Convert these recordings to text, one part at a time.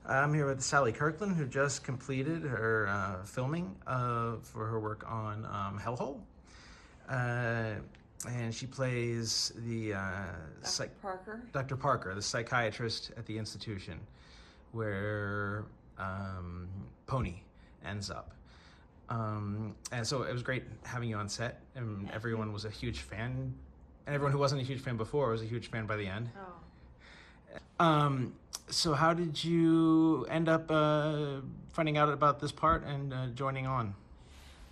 I'm here with Sally Kirkland, who just completed her filming for her work on Hellhole. And she plays the Parker. Dr. Parker, the psychiatrist at the institution where Pony ends up. And so it was great having you on set, and everyone was a huge fan. And everyone who wasn't a huge fan before was a huge fan by the end. Oh. So how did you end up finding out about this part and joining on?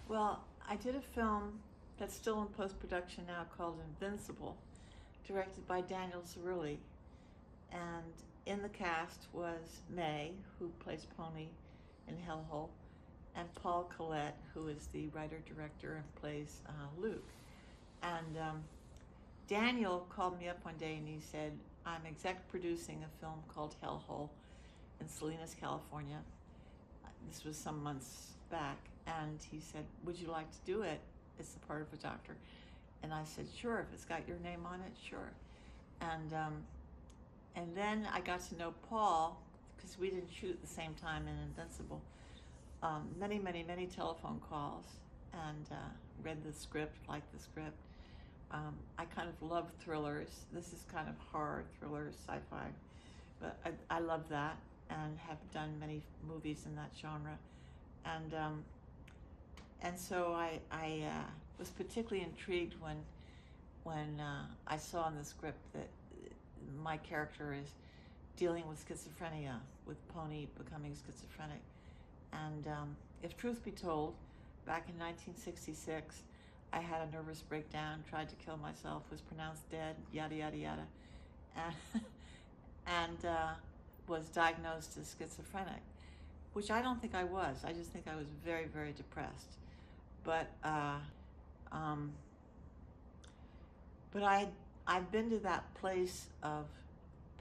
Well, I did a film that's still in post-production now called Invincible, directed by Daniel Zerilli. And in the cast was May, who plays Pony in Hellhole, and Paul Collette, who is the writer-director and plays Luke. And Daniel called me up one day and he said, I'm exec producing a film called Hellhole in Salinas, California. This was some months back. And he said, would you like to do it? It's the part of a doctor. And I said, sure, if it's got your name on it, sure. And then I got to know Paul, because we didn't shoot at the same time in Invincible. Many telephone calls, and read the script, liked the script. I kind of love thrillers. This is kind of horror, thrillers, sci-fi, but I love that and have done many movies in that genre. And so I was particularly intrigued when I saw in the script that my character is dealing with schizophrenia, with Pony becoming schizophrenic. And if truth be told, back in 1966, I had a nervous breakdown, tried to kill myself, was pronounced dead, yada, yada, yada, and was diagnosed as schizophrenic, which I don't think I was. I just think I was very, very depressed. But I've been to that place of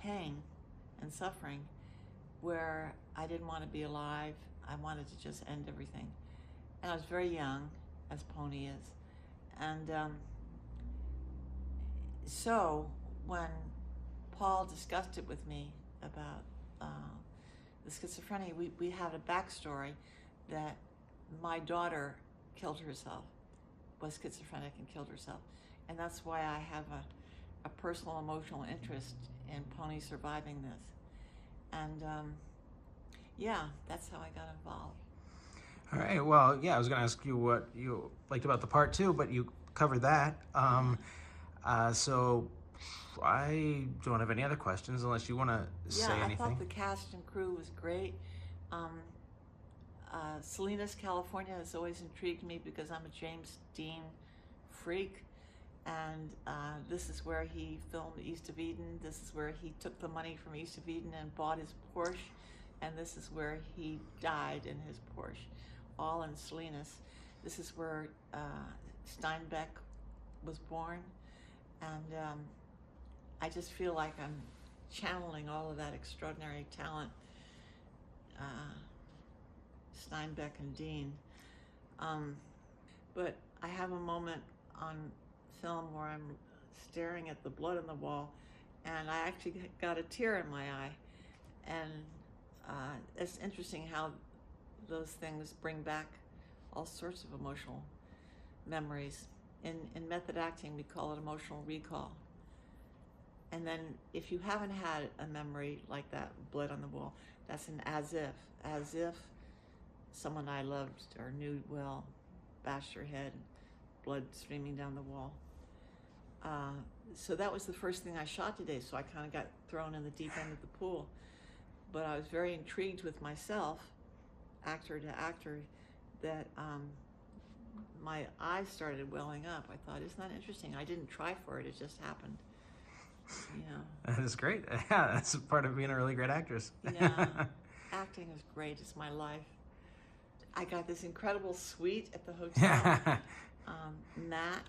pain and suffering where I didn't want to be alive. I wanted to just end everything. And I was very young, as Pony is. And so when Paul discussed it with me about the schizophrenia, we had a backstory that my daughter killed herself, was schizophrenic and killed herself. And that's why I have a personal emotional interest in Pony surviving this. And yeah, that's how I got involved. All right. Well, yeah, I was going to ask you what you liked about the part too, but you covered that. So I don't have any other questions unless you want to say anything. Yeah, I thought the cast and crew was great. Salinas, California has always intrigued me because I'm a James Dean freak. And this is where he filmed East of Eden. This is where he took the money from East of Eden and bought his Porsche. And this is where he died in his Porsche, all in Salinas. This is where Steinbeck was born. And I just feel like I'm channeling all of that extraordinary talent, Steinbeck and Dean. But I have a moment on film where I'm staring at the blood on the wall, and I actually got a tear in my eye. And it's interesting how those things bring back all sorts of emotional memories. In method acting, we call it emotional recall. And then if you haven't had a memory like that, blood on the wall, that's an as if someone I loved or knew well bashed her head, blood streaming down the wall. So that was the first thing I shot today, so I kind of got thrown in the deep end of the pool. But I was very intrigued with myself, actor to actor, that my eyes started welling up. I thought, isn't that interesting? I didn't try for it, it just happened. You know. That is great. Yeah, that's part of being a really great actress. Yeah, acting is great. It's my life. I got this incredible suite at the hotel. Matt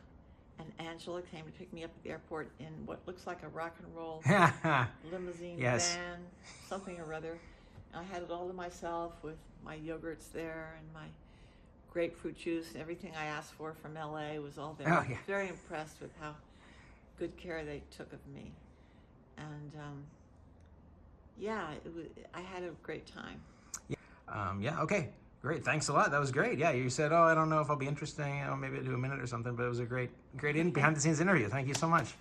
and Angela came to pick me up at the airport in what looks like a rock and roll limousine van, something or other. And I had it all to myself with my yogurts there and my grapefruit juice and everything I asked for from LA was all there. I was very impressed with how good care they took of me. And yeah, I had a great time. Yeah, okay. Great. Thanks a lot. That was great. Yeah, you said, oh, I don't know if I'll be interested. Maybe I'll do a minute or something, but it was a great behind the scenes interview. Thank you so much.